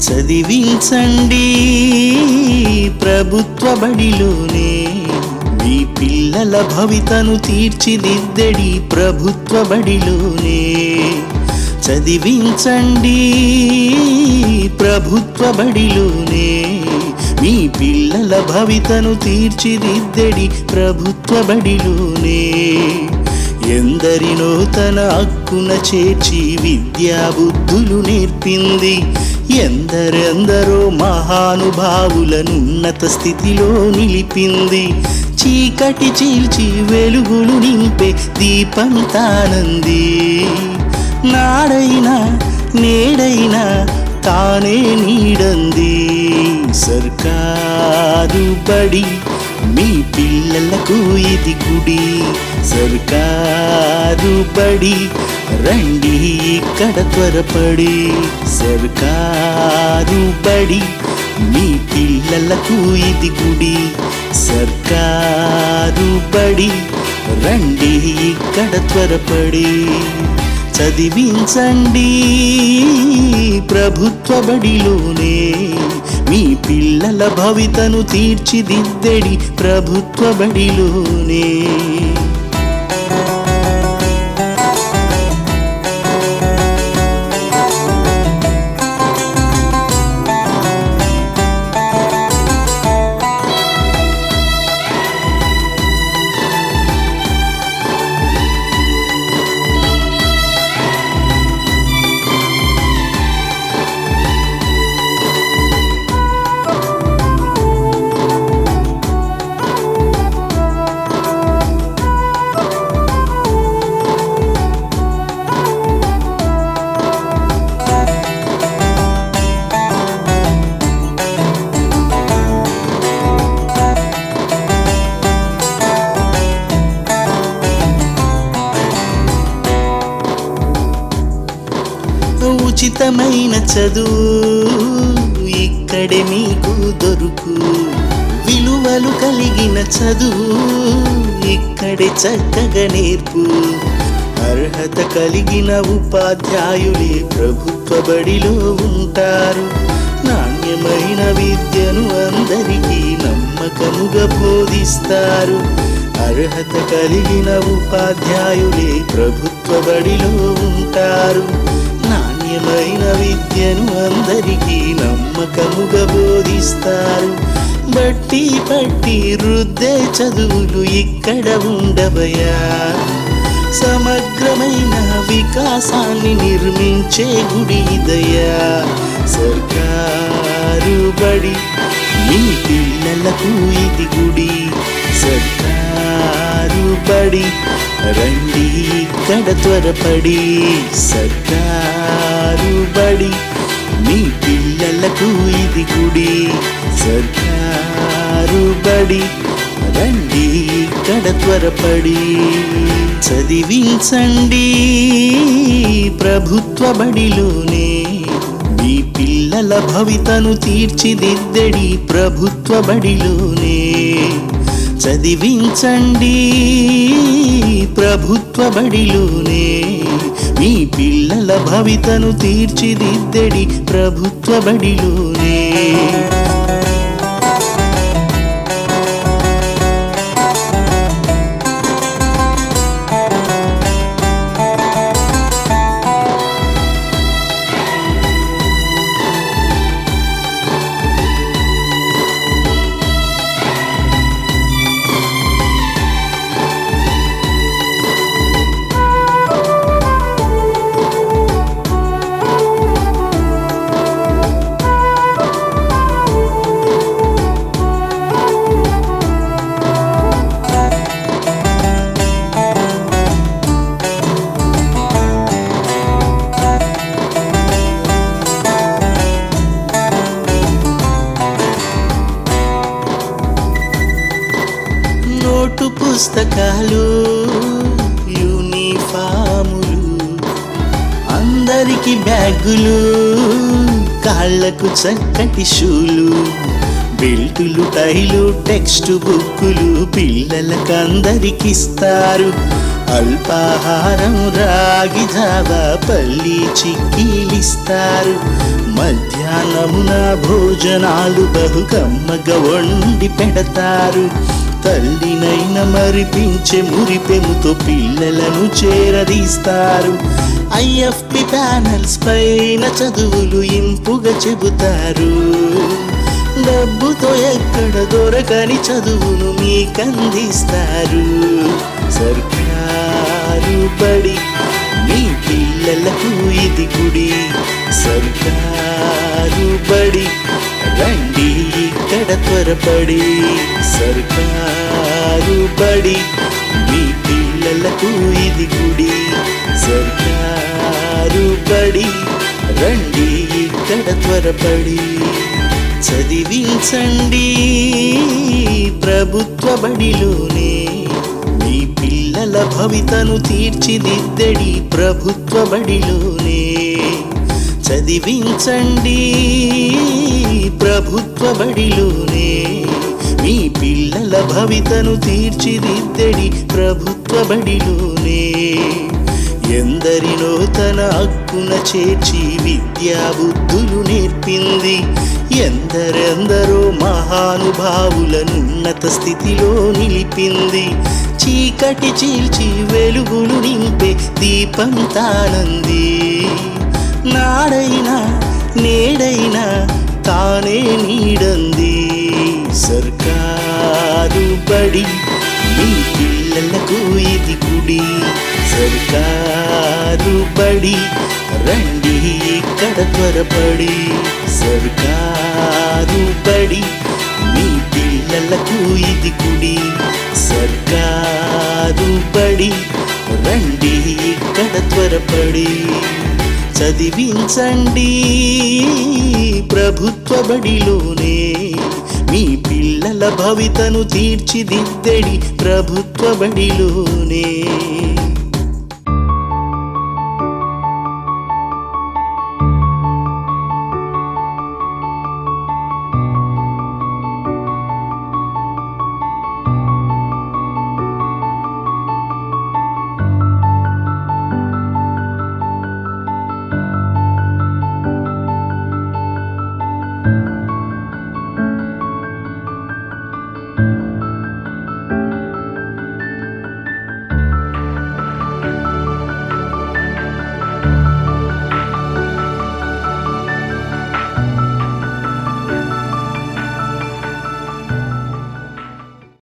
చదివించండి ప్రభుత్వ బడిలోనే మీ పిల్లల భవితను తీర్చిదిద్దడి ప్రభుత్వ బడిలోనే చదివించండి ప్రభుత్వ బడిలోనే మీ పిల్లల భవితను తీర్చిదిద్దడి ప్రభుత్వ బడిలోనే ఎందరినో తన హక్కున చేర్చి విద్యా బుద్ధులు నేర్పింది ఎందరెందరో మహానుభావులను ఉన్నత స్థితిలో నిలిపింది చీకటి చీల్చి వెలుగులు నింపే దీపం తానంది నాడైనా నేడైనా తానే నీడంది సర్కారు బడి మీ పిల్లలకు ఇది గుడి సర్కారు బడి రండి ఇక్కడ త్వరపడి సర్కారు బడి మీ పిల్లలకు ఇది గుడి సర్కారు బడి రండి ఇక్కడ త్వరపడి చదివించండి ప్రభుత్వ బడిలోనే మీ పిల్లల భవితను తీర్చిదిద్దడి ప్రభుత్వ బడిలోనే ఉచితమైన చదువు ఇక్కడే మీకు దొరుకు విలువలు కలిగిన చదువు ఇక్కడే చక్కగా నేర్పు అర్హత కలిగిన ఉపాధ్యాయులే ప్రభుత్వ బడిలో ఉంటారు నాణ్యమైన విద్యను అందరికీ నమ్మకముగా బోధిస్తారు అర్హత కలిగిన ఉపాధ్యాయులే ప్రభుత్వ బడిలో ఉంటారు నాణ్యమైన విద్యను అందరికీ నమ్మకముగా బోధిస్తారు బట్టి పట్టి రుద్దే చదువులు ఇక్కడ ఉండవయా సమగ్రమైన వికాసాన్ని నిర్మించే గుడి దయా సర్కారు బడి మీ పిల్లలకు ఇది గుడి సర్కారు బడి రండి ఇక్కడ త్వరపడి సర్కారు బడి మీ పిల్లలకు ఇది గుడి సర్కారు బడి రండి ఇక్కడ త్వరపడి చదివించండి ప్రభుత్వ బడిలోనే మీ పిల్లల భవితను తీర్చిదిద్దడి ప్రభుత్వ బడిలోనే చదివించండి ప్రభుత్వ బడిలోనే మీ పిల్లల భవితను తీర్చిదిద్దడి ప్రభుత్వ బడిలోనే పుస్తకాలు యూనిఫాములు అందరికి బ్యాగులు కాళ్ళకు చక్కటి షూలు బెల్టులు టైలు టెక్స్ట్ బుక్కులు పిల్లలకందరికిస్తారు అల్పాహారం రాగి జావా పల్లి చిక్కీలిస్తారు మధ్యాహ్నమున భోజనాలు బహు కమ్మగా వండి పెడతారు. తల్లినైన మరిపించే మురిపెముతో పిల్లలను చేరదీస్తారు. IFP ప్యానల్స్ పైన చదువులు ఇంపుగా చెబుతారు. డబ్బుతో ఎక్కడ దొరకని చదువును మీకందిస్తారు. సర్కారు బడి మీ పిల్లలకు ఇది గుడి. సర్కారు బడి రండి ఇక్కడ త్వరపడి. సర్కారు బడి మీ పిల్లలకు ఇది గుడి. సర్కారు బడి రండి ఇక్కడ త్వరపడి. చదివించండి ప్రభుత్వ బడిలోనే, మీ పిల్లల భవితను తీర్చిదిద్దడి ప్రభుత్వ బడిలోనే. చదివించండి ప్రభుత్వ బడిలోనే, మీ పిల్లల భవితను తీర్చిదిద్దడి ప్రభుత్వ బడిలోనే. ఎందరినో తన హక్కున చేర్చి విద్యా బుద్ధులు నేర్పింది. ఎందరెందరో మహానుభావులనున్నత స్థితిలో నిలిపింది. చీకటి చీల్చి వెలుగులు నింపే దీపం తానంది. నాడైనా నేడైనా తానే నీడంది. సర్కారు బడి మీ పిల్లలకు ఇది గుడి. సర్కారు బడి రండి ఇక్కడ త్వరపడి. సర్కారు బడి మీ పిల్లలకు ఇది గుడి. సర్కారు బడి రండి ఇక్కడ త్వరపడి. చదివించండి ప్రభుత్వ బడిలోనే, మీ పిల్లల భవితను తీర్చిదిద్దడి ప్రభుత్వ బడిలోనే.